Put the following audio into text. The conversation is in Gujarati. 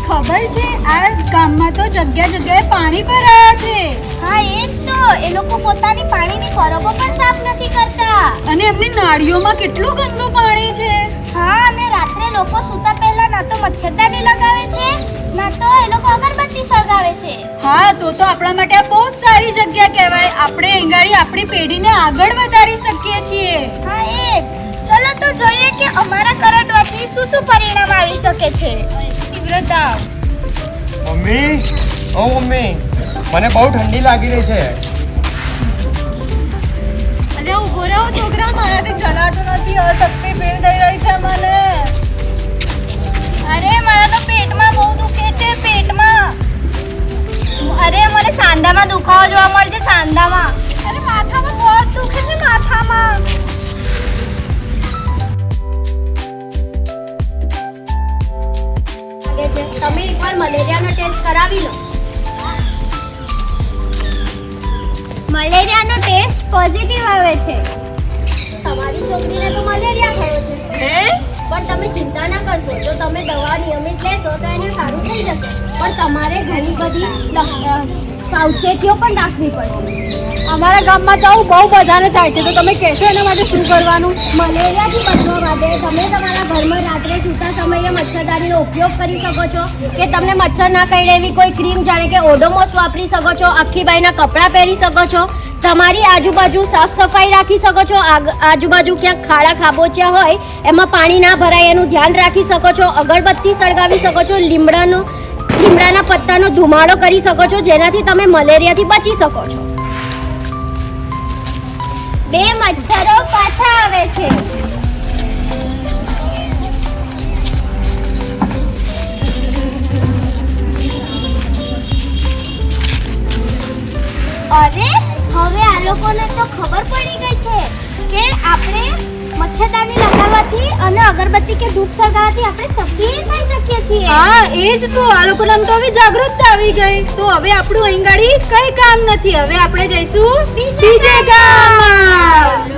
ખબર છે આ ગામમાં તો જગ્યા જગ્યાએ પાણી ભરાયા છે. હા એ તો એ લોકો પોતાની પાણીની પરબો પણ સાફ નથી કરતા અને એમની નાળીઓમાં કેટલું ગંદુ પાણી છે. હા અને રાત્રે લોકો સૂતા પહેલા ના તો મચ્છરદાની લગાવે છે ના તો એ લોકો અગરબત્તી સળગાવે છે. હા તો આપણા માટે આ બહુ જ સારી જગ્યા કહેવાય. આપણે અહીંગાડી આપણી પેઢીને આગળ વધારી શકીએ છીએ. હા એ ચલો તો જોઈએ કે અમારા કરડવાથી શું શું પરિણામ આવી શકે છે. તીવ્રતા મમ્મી, ઓ મમ્મી, મને બહુ ઠંડી લાગી રહી છે. અરે ઉભો રહો છોકરા, મારાથી ચલાતું નથી. અશક્તિ ફીલ થઈ રહી છે મને. અરે મારા તો પેટમાં બહુ દુખે છે, પેટમાં. અરે મને સાંધામાં દુખાવો જોવા મળે છે, સાંધામાં. અરે માથામાં બહુ દુખે છે, માથામાં. તમે એકવાર મલેરિયાનો ટેસ્ટ કરાવી લો. મલેરિયાનો ટેસ્ટ પોઝિટિવ આવે છે. તમારી છોકરીને તો મલેરિયા થયો છે. પણ તમે ચિંતા ના કરશો, જો તમે દવા નિયમિત લેશો તો એને સારું થઈ જશે. પણ તમારે ઘણી બધી સાવચેતીઓ પણ રાખવી પડશે. અમારા ગામમાં તો આવું બહુ બધાને થાય છે, તો તમે કહેશો એના માટે શું કરવાનું? મલેરિયાથી બચવા માટે તમે તમારા ઘરમાં રાત્રે સૂતા સમયે મચ્છરદાનીનો ઉપયોગ કરી શકો છો, કે તમને મચ્છર ના કરડે એવી કોઈ ક્રીમ જાણે કે ઓડોમોસ વાપરી શકો છો, આખી બાઈના કપડાં પહેરી શકો છો, તમારી આજુબાજુ સાફ સફાઈ રાખી શકો છો, આજુબાજુ ક્યાંક ખાડા ખાબોચિયા હોય એમાં પાણી ના ભરાય એનું ધ્યાન રાખી શકો છો, અગરબત્તી સળગાવી શકો છો, લીમડાના પત્તાનો ધુમાડો કરી શકો છો, જેનાથી તમે મલેરિયાથી બચી શકો છો. 2 મચ્છરો પાછા આવે છે. અરે હવે આ લોકોને તો ખબર પડી ગઈ છે કે આપણે મચ્છરદાની લગાવવાથી અને અગરબત્તી કે ધૂપ સળગાવવાથી આપણે સફેદ થઈ શકીએ છીએ. હા એ જ તો, આ લોકોને તો હવે જાગૃતતા આવી ગઈ. તો હવે આપણું અહીંગાડી કઈ કામ નથી. હવે આપણે જઈશું બીજે ગામમાં.